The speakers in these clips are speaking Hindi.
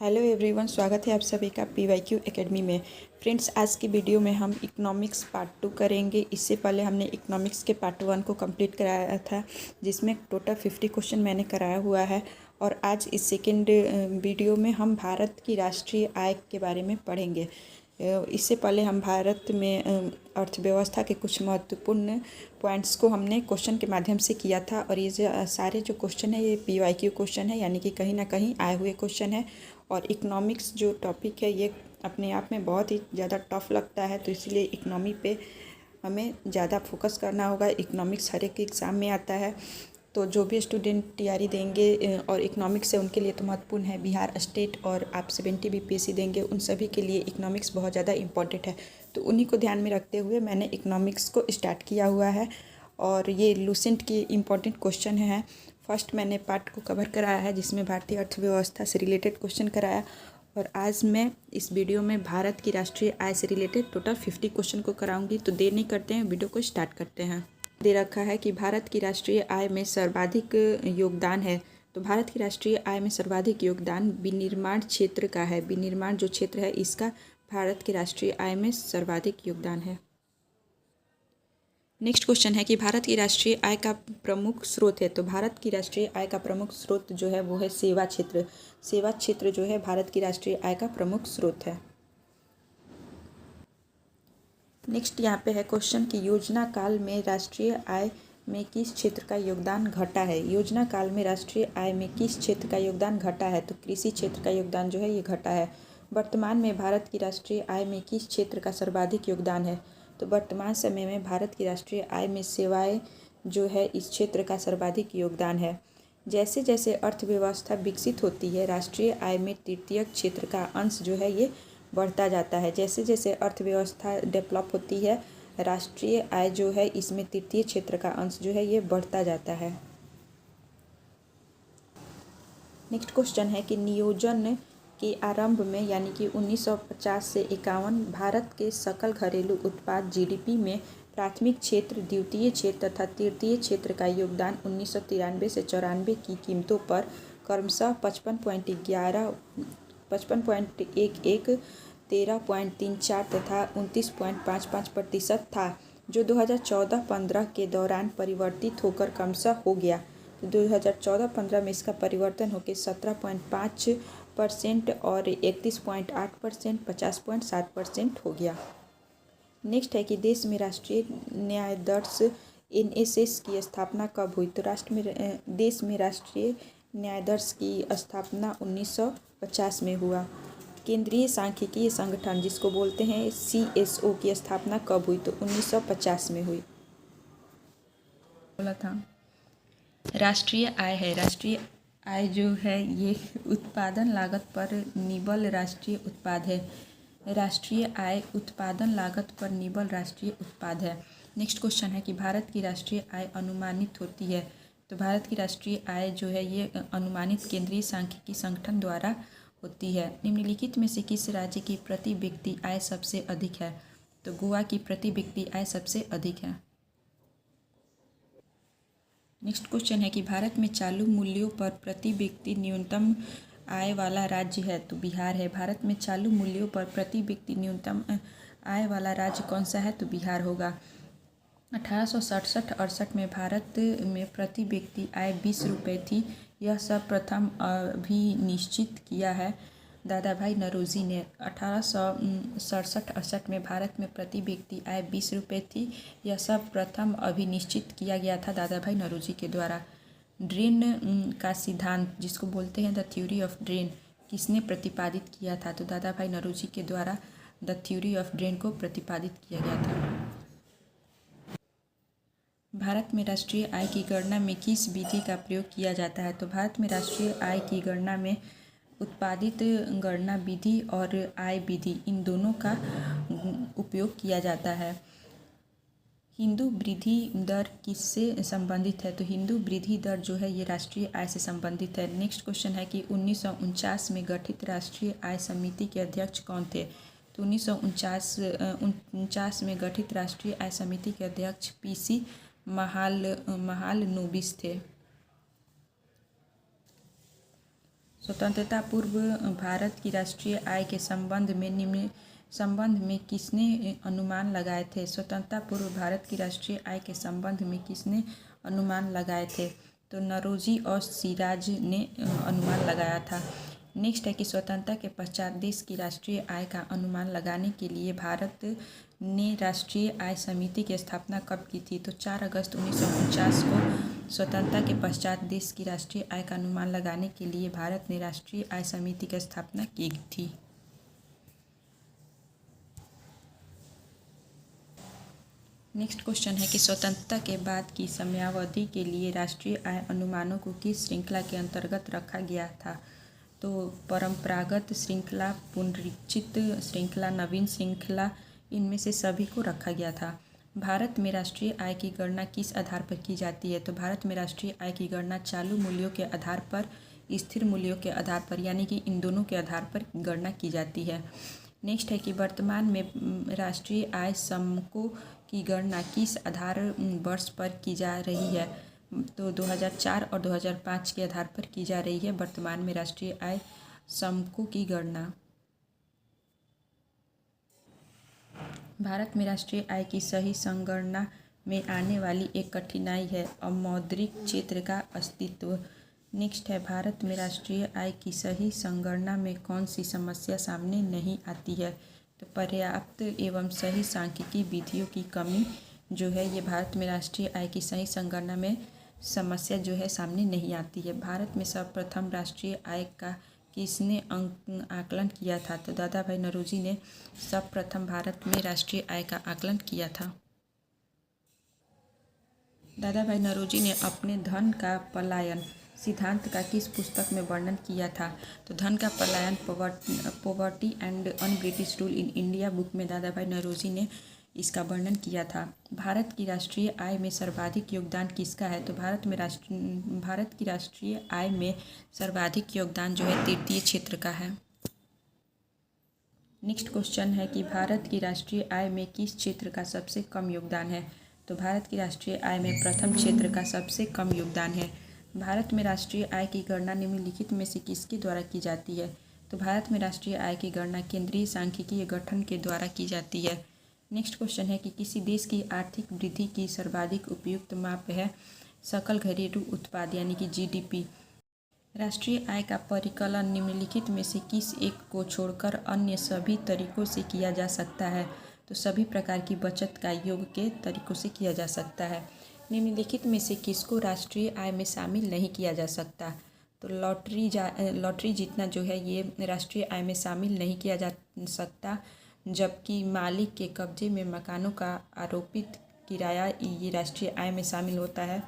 हेलो एवरीवन, स्वागत है आप सभी का PYQ एकेडमी में। फ्रेंड्स, आज की वीडियो में हम इकोनॉमिक्स पार्ट 2 करेंगे। इससे पहले हमने इकोनॉमिक्स के पार्ट 1 को कंप्लीट कराया था, जिसमें टोटल 50 क्वेश्चन मैंने कराया हुआ है। और आज इस सेकेंड वीडियो में हम भारत की राष्ट्रीय आय के बारे में पढ़ेंगे। इससे पहले हम भारत में अर्थव्यवस्था के कुछ महत्वपूर्ण पॉइंट्स को हमने क्वेश्चन के माध्यम से किया था। और ये सारे जो क्वेश्चन है ये PYQ क्वेश्चन है, यानी कि कहीं ना कहीं आए हुए क्वेश्चन है। और इकोनॉमिक्स जो टॉपिक है ये अपने आप में बहुत ही ज़्यादा टफ लगता है, तो इसलिए इकोनॉमी पे हमें ज़्यादा फोकस करना होगा। इकोनॉमिक्स हर एक एग्ज़ाम में आता है, तो जो भी स्टूडेंट तैयारी देंगे और इकोनॉमिक्स से उनके लिए तो महत्वपूर्ण है। बिहार स्टेट और आप 70 BPSC देंगे, उन सभी के लिए इकोनॉमिक्स बहुत ज़्यादा इम्पॉर्टेंट है। तो उन्हीं को ध्यान में रखते हुए मैंने इकोनॉमिक्स को स्टार्ट किया हुआ है। और ये लूसेंट की इम्पॉर्टेंट क्वेश्चन है। फर्स्ट मैंने पार्ट को कवर कराया है, जिसमें भारतीय अर्थव्यवस्था से रिलेटेड क्वेश्चन कराया। और आज मैं इस वीडियो में भारत की राष्ट्रीय आय से रिलेटेड टोटल 50 क्वेश्चन को कराऊंगी। तो देर नहीं करते हैं, वीडियो को स्टार्ट करते हैं। दे रखा है कि भारत की राष्ट्रीय आय में सर्वाधिक योगदान है। तो भारत की राष्ट्रीय आय में सर्वाधिक योगदान विनिर्माण क्षेत्र का है। विनिर्माण जो क्षेत्र है इसका भारत की राष्ट्रीय आय में सर्वाधिक योगदान है। नेक्स्ट क्वेश्चन है कि भारत की राष्ट्रीय आय का प्रमुख स्रोत है। तो भारत की राष्ट्रीय आय का प्रमुख स्रोत जो है वो है सेवा क्षेत्र। सेवा क्षेत्र जो है भारत की राष्ट्रीय आय का प्रमुख स्रोत है। नेक्स्ट यहाँ पे है क्वेश्चन कि योजना काल में राष्ट्रीय आय में किस क्षेत्र का योगदान घटा है। योजना काल में राष्ट्रीय आय में किस क्षेत्र का योगदान घटा है। तो कृषि क्षेत्र का योगदान जो है ये घटा है। वर्तमान में भारत की राष्ट्रीय आय में किस क्षेत्र का सर्वाधिक योगदान है। तो वर्तमान समय में भारत की राष्ट्रीय आय में सेवाएं जो है इस क्षेत्र का सर्वाधिक योगदान है। जैसे जैसे अर्थव्यवस्था विकसित होती है, राष्ट्रीय आय में तृतीय क्षेत्र का अंश जो है ये बढ़ता जाता है। जैसे जैसे अर्थव्यवस्था डेवलप होती है, राष्ट्रीय आय जो है इसमें तृतीय क्षेत्र का अंश जो है ये बढ़ता जाता है। नेक्स्ट क्वेश्चन है कि नियोजन के आरंभ में यानी कि 1950 से 51 भारत के सकल घरेलू उत्पाद GDP में प्राथमिक क्षेत्र, द्वितीय क्षेत्र तथा तृतीय क्षेत्र का योगदान 1993 से 94 की कीमतों पर क्रमशः 55.11, 55.11, 13.34 तथा 29.55% था, जो 2014-15 के दौरान परिवर्तित होकर क्रमशः हो गया। तो 2014-15 में इसका परिवर्तन होकर 17.5% और 31.8%, 50.7% हो गया। नेक्स्ट है कि देश में राष्ट्रीय न्यायाधीश NSS की स्थापना कब हुई। तो देश में राष्ट्रीय न्यायाधीश की स्थापना 1950 में हुआ। केंद्रीय सांख्यिकीय संगठन जिसको बोलते हैं CSO की स्थापना कब हुई। तो 1950 में हुई। बोला था राष्ट्रीय आय है। राष्ट्रीय आय जो है ये उत्पादन लागत पर निबल राष्ट्रीय उत्पाद है। राष्ट्रीय आय उत्पादन लागत पर निबल राष्ट्रीय उत्पाद है। नेक्स्ट क्वेश्चन है कि भारत की राष्ट्रीय आय अनुमानित होती है। तो भारत की राष्ट्रीय आय जो है ये अनुमानित केंद्रीय सांख्यिकी संगठन द्वारा होती है। निम्नलिखित में से किस राज्य की प्रति व्यक्ति आय सबसे अधिक है। तो गोवा की प्रति व्यक्ति आय सबसे अधिक है। नेक्स्ट क्वेश्चन है कि भारत में चालू मूल्यों पर प्रति व्यक्ति न्यूनतम आय वाला राज्य है। तो बिहार है। भारत में चालू मूल्यों पर प्रति व्यक्ति न्यूनतम आय वाला राज्य कौन सा है। तो बिहार होगा। 1867-68 में भारत में प्रति व्यक्ति आय 20 रुपये थी। यह सर्वप्रथम अभिनिश्चित किया है दादा भाई नौरोजी ने। 1867-68 में भारत में प्रति व्यक्ति आय 20 रुपये थी। यह सर्वप्रथम अभिनिश्चित किया गया था दादा भाई नौरोजी के द्वारा। ड्रेन का सिद्धांत जिसको बोलते हैं द थ्योरी ऑफ ड्रेन किसने प्रतिपादित किया था। तो दादा भाई नौरोजी के द्वारा द थ्योरी ऑफ ड्रेन को प्रतिपादित किया गया था। भारत में राष्ट्रीय आय की गणना में किस विधि का प्रयोग किया जाता है। तो भारत में राष्ट्रीय आय की गणना में उत्पादित गणना विधि और आय विधि इन दोनों का उपयोग किया जाता है। हिंदू वृद्धि दर किससे संबंधित है। तो हिंदू वृद्धि दर जो है ये राष्ट्रीय आय से संबंधित है। नेक्स्ट क्वेश्चन है कि 1949 में गठित राष्ट्रीय आय समिति के अध्यक्ष कौन थे। तो 1949 में गठित राष्ट्रीय आय समिति के अध्यक्ष PC महालनोबिस थे। स्वतंत्रता पूर्व भारत की राष्ट्रीय आय के संबंध में किसने अनुमान लगाए थे? स्वतंत्रता पूर्व भारत की राष्ट्रीय आय के संबंध में किसने अनुमान लगाए थे? तो नौरोजी और सिराज ने अनुमान लगाया था। नेक्स्ट है कि स्वतंत्रता के पश्चात देश की राष्ट्रीय आय का अनुमान लगाने के लिए भारत ने राष्ट्रीय आय समिति की स्थापना कब की थी? तो 4 अगस्त 1949 को स्वतंत्रता के पश्चात देश की राष्ट्रीय आय का अनुमान लगाने के लिए भारत ने राष्ट्रीय आय समिति की स्थापना की थी। नेक्स्ट क्वेश्चन है कि स्वतंत्रता के बाद की समयावधि के लिए राष्ट्रीय आय अनुमानों को किस श्रृंखला के अंतर्गत रखा गया था? तो परंपरागत श्रृंखला, पुनरीक्षित श्रृंखला, नवीन श्रृंखला, इनमें से सभी को रखा गया था। भारत में राष्ट्रीय आय की गणना किस आधार पर की जाती है? तो भारत में राष्ट्रीय आय की गणना चालू मूल्यों के आधार पर, स्थिर मूल्यों के आधार पर, यानी कि इन दोनों के आधार पर गणना की जाती है। नेक्स्ट है कि वर्तमान में राष्ट्रीय आय समको की गणना किस आधार वर्ष पर की जा रही है? तो 2004 और 2005 के आधार पर की जा रही है वर्तमान में राष्ट्रीय आय समको की गणना। भारत में राष्ट्रीय आय की सही संगणना में आने वाली एक कठिनाई है अमौद्रिक क्षेत्र का अस्तित्व। नेक्स्ट है भारत में राष्ट्रीय आय की सही संगणना में कौन सी समस्या सामने नहीं आती है? तो पर्याप्त एवं सही सांख्यिकी विधियों की कमी जो है ये भारत में राष्ट्रीय आय की सही संगणना में समस्या जो है सामने नहीं आती है। भारत में सर्वप्रथम राष्ट्रीय आय का किसने आकलन किया था? तो दादा भाई नौरोजी ने सर्वप्रथम भारत में राष्ट्रीय आय का आकलन किया था। दादा भाई नौरोजी ने अपने धन का पलायन सिद्धांत का किस पुस्तक में वर्णन किया था? तो धन का पलायन, poverty and un British rule in India book में दादा भाई नौरोजी ने इसका वर्णन किया था। भारत की राष्ट्रीय आय में सर्वाधिक योगदान किसका है? तो भारत की राष्ट्रीय आय में सर्वाधिक योगदान जो है तृतीय क्षेत्र का है। नेक्स्ट क्वेश्चन है कि भारत की राष्ट्रीय आय में किस क्षेत्र का सबसे कम योगदान है? तो भारत की राष्ट्रीय आय में प्रथम क्षेत्र का सबसे कम योगदान है। भारत में राष्ट्रीय आय की गणना निम्नलिखित में से किसके द्वारा की जाती है? तो भारत में राष्ट्रीय आय की गणना केंद्रीय सांख्यिकीय गठन के द्वारा की जाती है। नेक्स्ट क्वेश्चन है कि किसी देश की आर्थिक वृद्धि की सर्वाधिक उपयुक्त माप है सकल घरेलू उत्पाद यानी कि GDP। राष्ट्रीय आय का परिकलन निम्नलिखित में से किस एक को छोड़कर अन्य सभी तरीकों से किया जा सकता है? तो सभी प्रकार की बचत का योग के तरीकों से किया जा सकता है। निम्नलिखित में से किसको राष्ट्रीय आय में शामिल नहीं किया जा सकता? तो लॉटरी जीतना जो है ये राष्ट्रीय आय में शामिल नहीं किया जा सकता, जबकि मालिक के कब्जे में मकानों का आरोपित किराया ये राष्ट्रीय आय में शामिल होता है।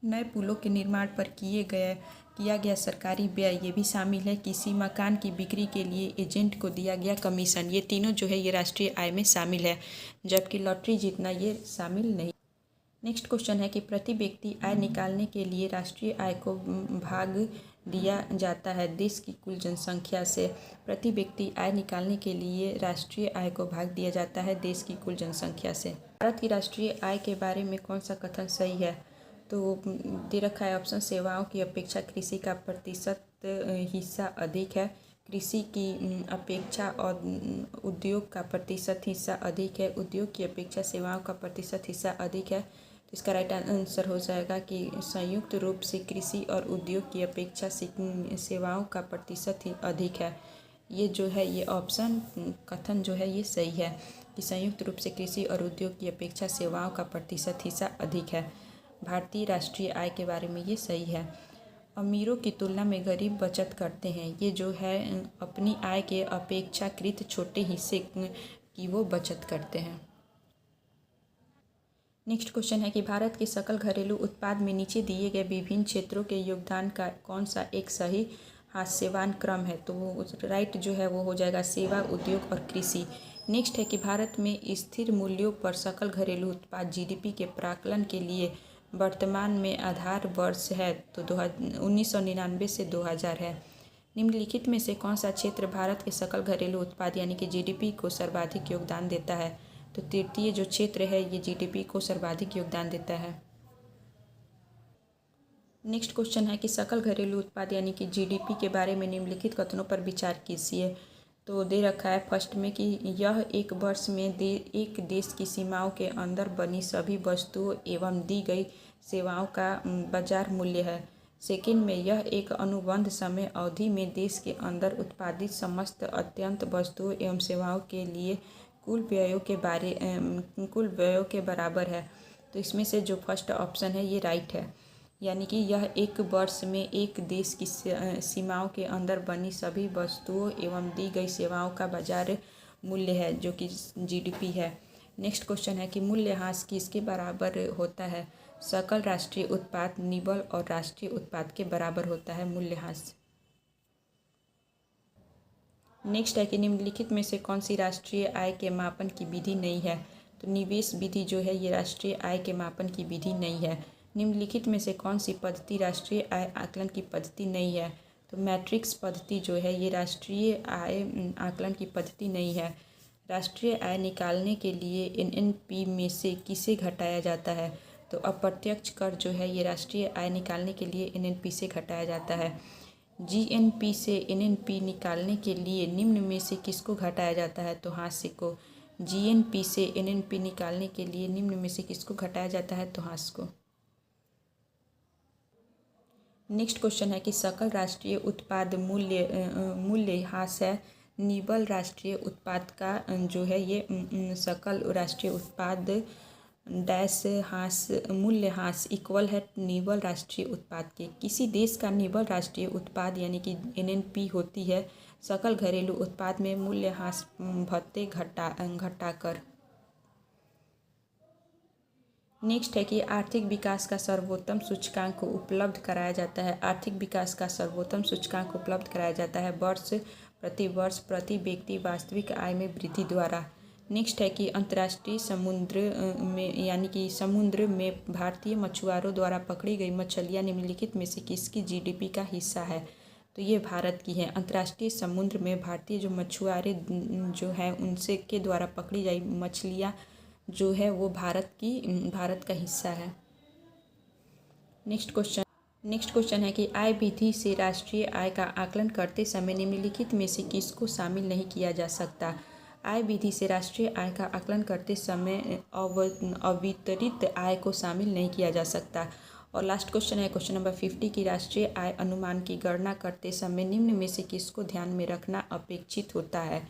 नए पुलों के निर्माण पर किया गया सरकारी व्यय ये भी शामिल है। किसी मकान की बिक्री के लिए एजेंट को दिया गया कमीशन, ये तीनों जो है ये राष्ट्रीय आय में शामिल है, जबकि लॉटरी जीतना ये शामिल नहीं। नेक्स्ट क्वेश्चन है कि प्रति व्यक्ति आय निकालने के लिए राष्ट्रीय आय को भाग दिया जाता है देश की कुल जनसंख्या से। प्रति व्यक्ति आय निकालने के लिए राष्ट्रीय आय को भाग दिया जाता है देश की कुल जनसंख्या से। भारत की राष्ट्रीय आय के बारे में कौन सा कथन सही है? तो दे रखा है ऑप्शन, सेवाओं की अपेक्षा कृषि का प्रतिशत हिस्सा अधिक है, कृषि की अपेक्षा और उद्योग का प्रतिशत हिस्सा अधिक है, उद्योग की अपेक्षा सेवाओं का प्रतिशत हिस्सा अधिक है। तो इसका राइट आंसर हो जाएगा कि संयुक्त रूप से कृषि और उद्योग की अपेक्षा सेवाओं का प्रतिशत ही अधिक है। ये जो है ये ऑप्शन कथन जो है ये सही है कि संयुक्त रूप से कृषि और उद्योग की अपेक्षा सेवाओं का प्रतिशत हिस्सा अधिक है। भारतीय राष्ट्रीय आय के बारे में ये सही है। अमीरों की तुलना में गरीब बचत करते हैं, ये जो है अपनी आय के अपेक्षाकृत छोटे हिस्से की वो बचत करते हैं। नेक्स्ट क्वेश्चन है कि भारत के सकल घरेलू उत्पाद में नीचे दिए गए विभिन्न क्षेत्रों के योगदान का कौन सा एक सही हास्यवान क्रम है? तो वो राइट जो है वो हो जाएगा सेवा, उद्योग और कृषि। नेक्स्ट है कि भारत में स्थिर मूल्यों पर सकल घरेलू उत्पाद GDP के प्राकलन के लिए वर्तमान में आधार वर्ष है तो 1999 से 2000 है। निम्नलिखित में से कौन सा क्षेत्र भारत के सकल घरेलू उत्पाद यानी कि GDP को सर्वाधिक योगदान देता है? तो तृतीय जो क्षेत्र है ये GDP को सर्वाधिक योगदान देता है। नेक्स्ट क्वेश्चन है कि सकल घरेलू उत्पाद यानी कि जीडीपी के बारे में निम्नलिखित कथनों पर विचार कीजिए। तो दे रखा है फर्स्ट में कि यह एक वर्ष में एक देश की सीमाओं के अंदर बनी सभी वस्तुओं एवं दी गई सेवाओं का बाजार मूल्य है। सेकंड में यह एक अनुबंध समय अवधि में देश के अंदर उत्पादित समस्त अत्यंत वस्तुओं एवं सेवाओं के लिए कुल व्ययों के बराबर है। तो इसमें से जो फर्स्ट ऑप्शन है ये राइट है, यानी कि यह एक वर्ष में एक देश की सीमाओं के अंदर बनी सभी वस्तुओं एवं दी गई सेवाओं का बाजार मूल्य है, जो कि जीडीपी है। नेक्स्ट क्वेश्चन है कि मूल्यह्रास किसके बराबर होता है। सकल राष्ट्रीय उत्पाद, निवल और राष्ट्रीय उत्पाद के बराबर होता है मूल्यह्रास। नेक्स्ट है कि निम्नलिखित में से कौन सी राष्ट्रीय आय के मापन की विधि नहीं है। तो निवेश विधि जो है ये राष्ट्रीय आय के मापन की विधि नहीं है। निम्नलिखित में से कौन सी पद्धति राष्ट्रीय आय आकलन की पद्धति नहीं है। तो मैट्रिक्स पद्धति जो है ये राष्ट्रीय आय आकलन की पद्धति नहीं है। राष्ट्रीय आय निकालने के लिए एनएनपी में से किसे घटाया जाता है। तो अप्रत्यक्ष कर जो है ये राष्ट्रीय आय निकालने के लिए एनएनपी से घटाया जाता है। जीएनपी से एनएनपी निकालने के लिए निम्न में से किसको घटाया जाता है। तो हास्य को। जीएनपी से एनएनपी निकालने के लिए निम्न में से किसको घटाया जाता है। तो हास्य को। नेक्स्ट क्वेश्चन है कि सकल राष्ट्रीय उत्पाद मूल्यह्रास है। निवल राष्ट्रीय उत्पाद का जो है ये सकल राष्ट्रीय उत्पाद मूल्यह्रास इक्वल है निवल राष्ट्रीय उत्पाद के। किसी देश का निवल राष्ट्रीय उत्पाद यानी कि एनएनपी होती है सकल घरेलू उत्पाद में मूल्यह्रास भत्ते घटाकर। नेक्स्ट है कि आर्थिक विकास का सर्वोत्तम सूचकांक को उपलब्ध कराया जाता है। आर्थिक विकास का सर्वोत्तम सूचकांक उपलब्ध कराया जाता है वर्ष प्रति व्यक्ति वास्तविक आय में वृद्धि द्वारा। नेक्स्ट है कि अंतर्राष्ट्रीय समुद्र में यानी कि समुद्र में भारतीय मछुआरों द्वारा पकड़ी गई मछलियाँ निम्नलिखित में से किसकी जीडीपी का हिस्सा है। तो ये भारत की है। अंतर्राष्ट्रीय समुद्र में भारतीय जो मछुआरे जो हैं उनसे के द्वारा पकड़ी गई मछलियाँ जो है वो भारत का हिस्सा है। नेक्स्ट क्वेश्चन है कि आय विधि से राष्ट्रीय आय का आकलन करते समय निम्नलिखित में से किसको शामिल नहीं किया जा सकता। आय विधि से राष्ट्रीय आय का आकलन करते समय अवितरित आय को शामिल नहीं किया जा सकता। और लास्ट क्वेश्चन है क्वेश्चन नंबर 50 की राष्ट्रीय आय अनुमान की गणना करते समय निम्न में से किसको ध्यान में रखना अपेक्षित होता है।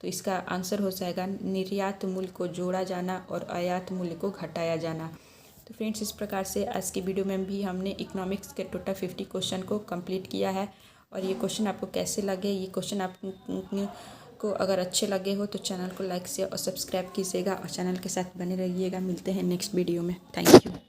तो इसका आंसर हो जाएगा निर्यात मूल्य को जोड़ा जाना और आयात मूल्य को घटाया जाना। तो फ्रेंड्स इस प्रकार से आज की वीडियो में भी हमने इकोनॉमिक्स के टोटल 50 क्वेश्चन को कंप्लीट किया है। और ये क्वेश्चन आपको कैसे लगे, ये क्वेश्चन आपको अगर अच्छे लगे हो तो चैनल को लाइक शेयर और सब्सक्राइब कीजिएगा और चैनल के साथ बने रहिएगा। मिलते हैं नेक्स्ट वीडियो में। Thank you.